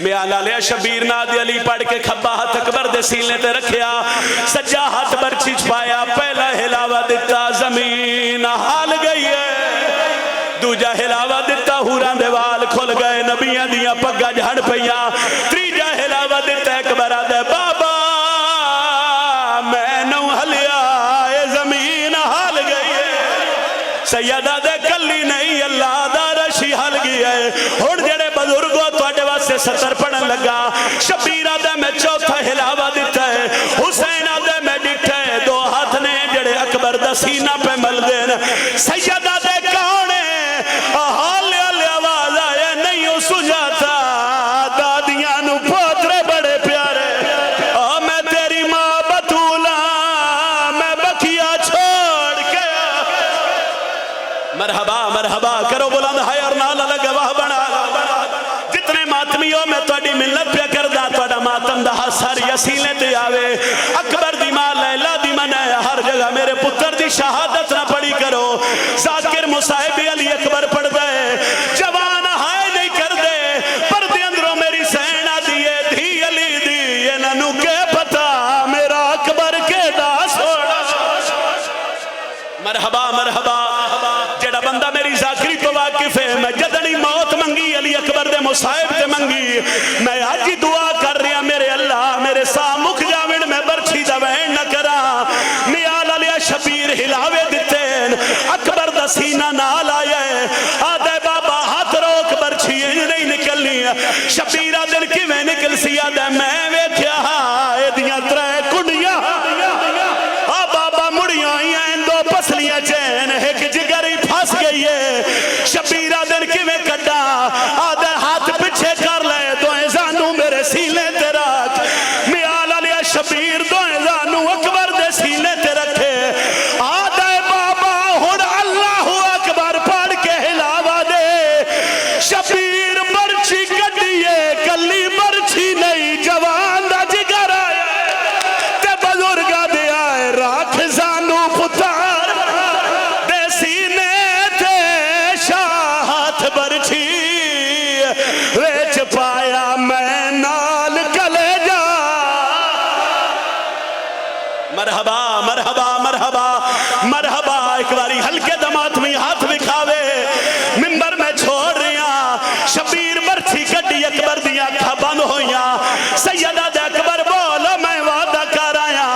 میال علیہ شبیر ناد علی پڑھ کے کھبا ہاتھ اکبر دے سینے تے رکھیا سجا ہاتھ برچی چھپایا پہلا ہلاوہ دیتا زمین حال گئی ہے دوجا ہلاوہ دیتا ہوران دے وال کھل گئے نبیاں دیاں پگا جھڑ پیا تریجا ہلاوہ دیتا اکبر آدھے بابا میں نو ہلیا اے زمین حال گئی ہے سیدہ دے کلی نہیں اللہ دا رشی حال گئی ہے ہون جڑے بزرگوں توڑے واسے ستر پڑھن لگا شبیر آدھے میں چوتھا ہلاوہ دیتا ہے حسین آدھے میں ڈٹھے دو ہاتھ نے جڑے اکبر دا سینہ پہ مل دین سیدہ دے کانے حال علی آواز آئے نہیں ہو سجاتا دادیاں نو پوترے بڑے پیارے میں تیری ماں بطولہ میں بکیا چھوڑ کے مرحبا مرحبا کرو بلند ہے اور نالا لگا واہ بنا جتنے ماتمیوں میں توڑی ملت پہ کردہ توڑا ماتم دہا ساری اسیلیں تے آوے اکبر دی ماں لیلہ دی منائے ہر جگہ میرے پتر دی شہادت نہ پڑی کرو ذاکر مصاحب علی اکبر پڑھ دے جوان ہائے نہیں کر دے پر دی اندروں میری سینہ دیئے دھی علی دیئے ننو کے پتا میرا اکبر کے دا سوڑا مرحبا مرحبا جڑا بندہ میری ذاکری تو واقف ہے میں جدنی موت منگی علی اکبر دے مصاحب تے منگی میں آج ہی دعا کر رہا میرے اللہ میرے سامک جاوڑ میں برچی دوین نہ کرا نیال علیہ شبیر ہلاوے دیتین اکبر دا سینہ نال آئے آدھے بابا ہاتھ روک برچی نہیں نکلنی شبیرہ دن کی میں نکل سی آدھے میں ویکھیا اے دیاں ترے کنڈیاں بابا مڑیاں ہیں دو پسلیاں چین ایک جگری پھاس گئی ہے شبیرہ دن کی میں کٹا آدھے ہاتھ پچھے کر لے دو ایزانو میرے سیلے تے رکھ میال علیہ شبیر دو ایزانو اکبر دے سیلے تے رکھے آدھے بابا ہن اللہ اکبر پڑھ کے ہلاوہ دے شبیر برچی کٹیے کلی برچی نہیں جوان دا جگر آئے تے بزرگا دے آئے راکھ زانو پتار دے سینے تے شاہت برچی ریچ پایا میں نال کلے جا مرحبا مرحبا مرحبا مرحبا ایک باری ہلکے دمات میں ہاتھ بکھاوے ممبر میں چھوڑ رہا شبیر برچی کٹی اکبر دیا کھا بند ہویا سیدہ دے اکبر بولو میں وعدہ کر آیا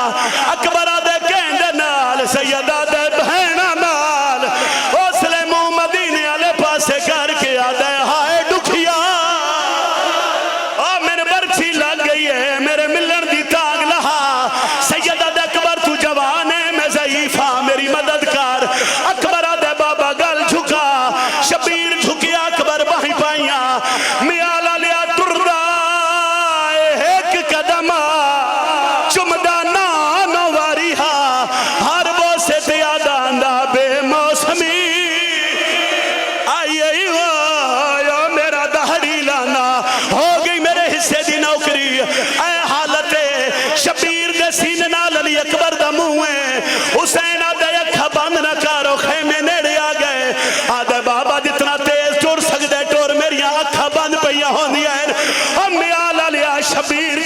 اکبر آدھے کہندے نال سیدہ دے بہنہ نال حوصلے منہ مدینے والے پاسے کر کے آدھے ہائے ڈکھیا میرے برچی لگ گئی ہے میرے ملن دی تاگ لہا سیدہ دے اکبر تو جوان ہے میں ضعیف ہاں میری مدد کر اکبر آدھے بابا گل جھکا شبیر جھکیا اکبر باہیں پائیاں میال علیہ تردہ ایک قدم چمدہ نانو واری ہاں ہر وہ سے تیادہ اندہ بے موسمی آئیے ہو میرا دہڑی لانا ہو گئی میرے حصے دی نوکری اے حالت شبیر دے سینے نال علی اکبر دا موئے حسین آدھے اکھا بند نہ کارو خیمے نیڑے آگئے آدھے بابا جتنا تیز ٹور سکدے ٹور میری اکھا بند پہیا ہوں دیا ہے میال علیہ شبیر